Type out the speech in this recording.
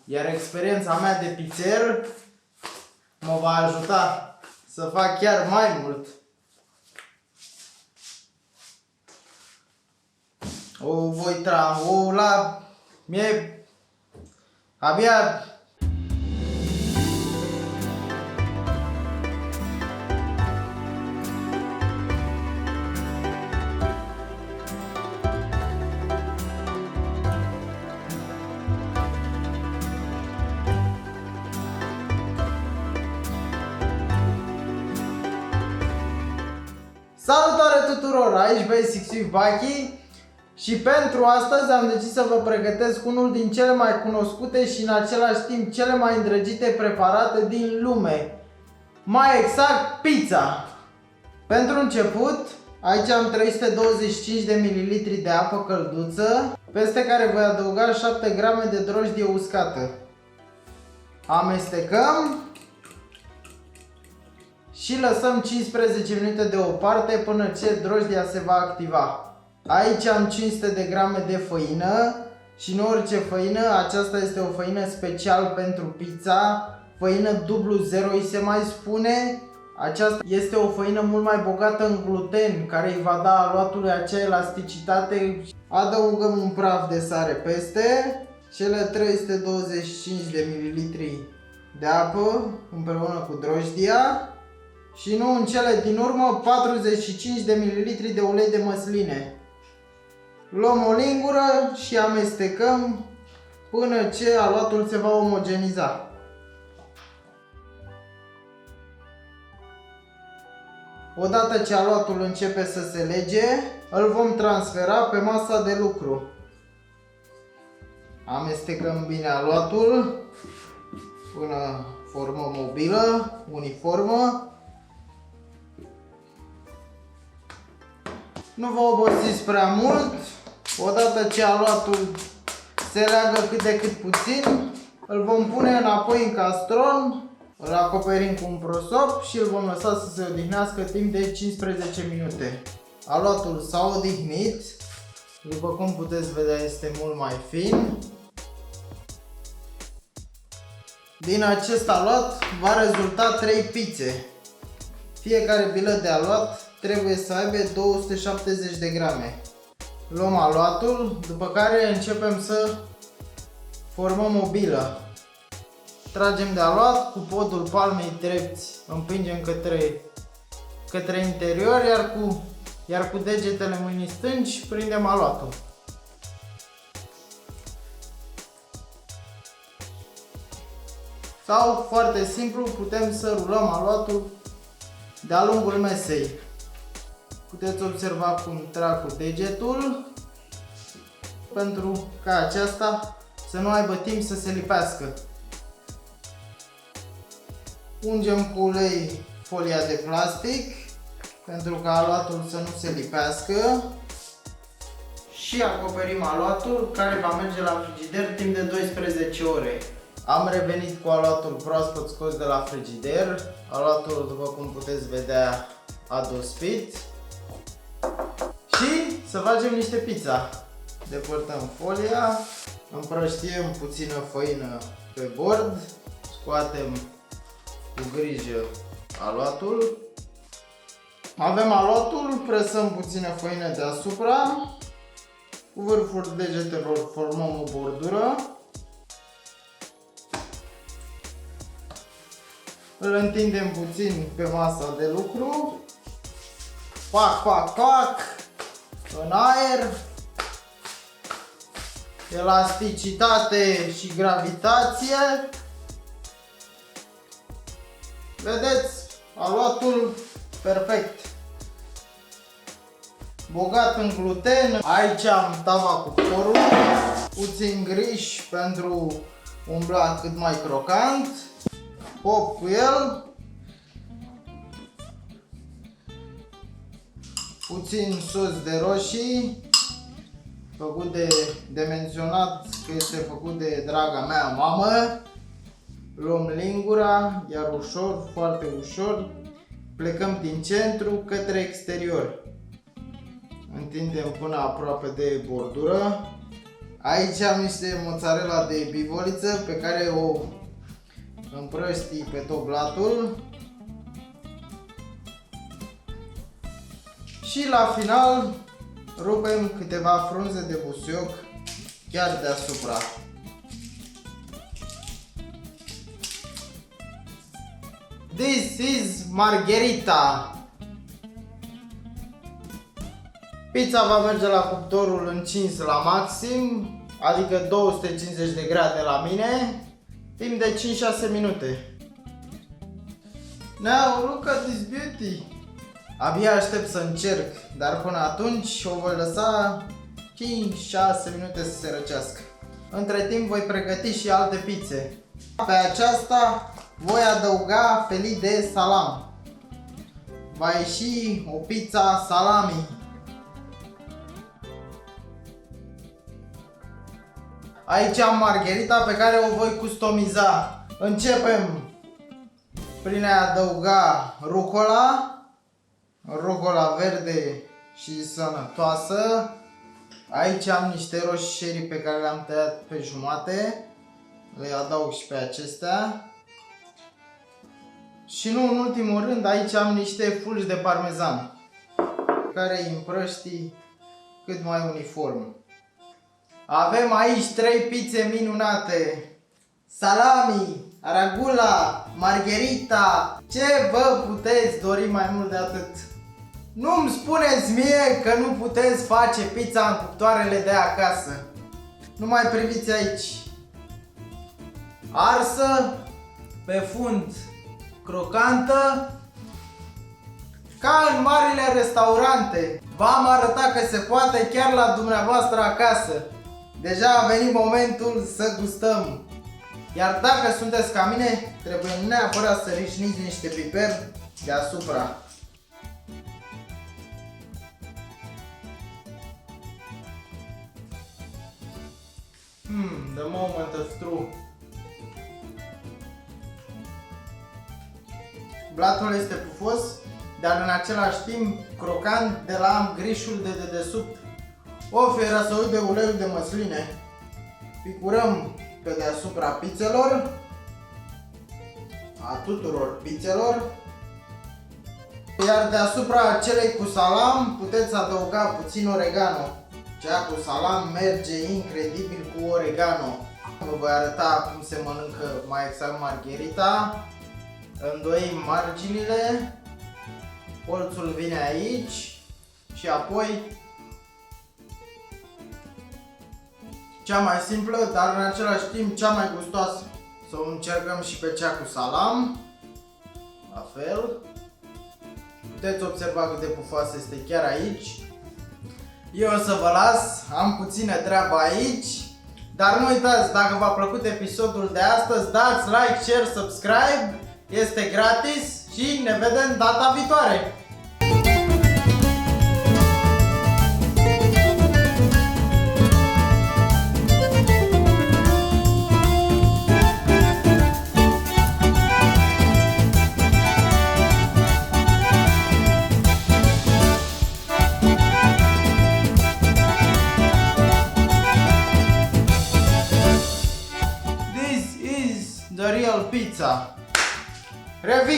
Iar experiența mea de pizzer mă va ajuta să fac chiar mai mult. O voi tra, o la mie abia Salutare tuturor, aici Basics with Baki și pentru astăzi am decis să vă pregătesc unul din cele mai cunoscute și în același timp cele mai îndrăgite preparate din lume. Mai exact, pizza. Pentru început, aici am 325 de ml de apă călduță, peste care voi adăuga 7 grame de drojdie uscată. Amestecăm și lăsăm 15 minute deoparte până ce drojdia se va activa. Aici am 500 de grame de făină și nu orice făină, aceasta este o făină special pentru pizza, făină dublu zero îi se mai spune. Aceasta este o făină mult mai bogată în gluten, care îi va da aluatului acea elasticitate. Adăugăm un praf de sare peste, cele 325 de ml de apă împreună cu drojdia. Și nu în cele din urmă 45 de ml de ulei de măsline. Luăm o lingură și amestecăm până ce aluatul se va omogeniza. Odată ce aluatul începe să se lege, îl vom transfera pe masa de lucru. Amestecăm bine aluatul până formăm o bilă uniformă. Nu vă obosiți prea mult. Odată ce aluatul se leagă cât de cât puțin, îl vom pune înapoi în castron, îl acoperim cu un prosop și îl vom lăsa să se odihnească timp de 15 minute. Aluatul s-a odihnit, după cum puteți vedea este mult mai fin. Din acest aluat va rezulta 3 pizze. Fiecare bilă de aluat trebuie să aibă 270 de grame. Luăm aluatul, după care începem să formăm o bilă. Tragem de aluat, cu podul palmei drepți împingem către interior, iar cu degetele mâinii stângi prindem aluatul. Sau, foarte simplu, putem să rulăm aluatul de-a lungul mesei. Puteți observa cum trag cu degetul pentru ca aceasta să nu aibă timp să se lipească. Ungem cu ulei folia de plastic pentru ca aluatul să nu se lipească și acoperim aluatul, care va merge la frigider timp de 12 ore. Am revenit cu aluatul proaspăt scos de la frigider. Aluatul, după cum puteți vedea, a dospit. Și să facem niște pizza. Depărtăm folia, împrăștiem puțină făină pe bord, scoatem cu grijă aluatul. Avem aluatul, presăm puțină făină deasupra, cu vârful degetelor formăm o bordură. Îl întindem puțin pe masa de lucru. Pac, pac, pac, în aer. Elasticitate și gravitație. Vedeți? Aluatul perfect. Bogat în gluten. Aici am tava cu porul, puțin griș pentru un blat cât mai crocant. Pop cu el. Puțin sos de roșii, făcut de menționat că este făcut de draga mea mamă. Luăm lingura, iar ușor, foarte ușor, plecăm din centru către exterior. Întindem până aproape de bordură. Aici am niște mozzarella de bivoliță pe care o împrăștii pe tot blatul. Și la final rupem câteva frunze de busuioc chiar deasupra. This is margherita. Pizza va merge la cuptorul încins la maxim, adică 250 de grade la mine, timp de 5-6 minute. Now look at this beauty. Abia aștept să încerc, dar până atunci o voi lăsa 5-6 minute să se răcească. Între timp voi pregăti și alte pizze. Pe aceasta voi adăuga felii de salam. Va ieși o pizza salami. Aici am margherita pe care o voi customiza. Începem prin a adăuga rucola verde și sănătoasă. Aici am niște roșii sherry pe care le-am tăiat pe jumate. Le adaug și pe acestea. Și nu în ultimul rând, aici am niște fulgi de parmezan care îi împrăștii cât mai uniform. Avem aici 3 pizze minunate: salami, arugula, margherita. Ce vă puteți dori mai mult de atât? Nu-mi spuneți mie că nu puteți face pizza în cuptoarele de acasă. Nu mai priviți aici. Arsă, pe fund crocantă, ca în marile restaurante. V-am arătat că se poate chiar la dumneavoastră acasă. Deja a venit momentul să gustăm. Iar dacă sunteți ca mine, trebuie neapărat să râșniți niște piper deasupra. The moment of truth. Blatul este pufos, dar în același timp crocant de la grișul de dedesubt. Of, era să uit de uleiul de măsline. Picurăm pe deasupra pizzelor, a tuturor pizzelor. Iar deasupra celei cu salam puteți adăuga puțin oregano. Cea cu salam merge incredibil cu oregano. Vă voi arăta cum se mănâncă mai exact margherita. Îndoim marginile, colțul vine aici și apoi cea mai simplă, dar în același timp cea mai gustoasă. Să o încercăm și pe cea cu salam, la fel. Puteți observa cât de pufoasă este chiar aici. Eu o să vă las, am puțină treabă aici. Dar nu uitați, dacă v-a plăcut episodul de astăzi, dați like, share, subscribe. Este gratis și ne vedem data viitoare! This is the real pizza. Revin!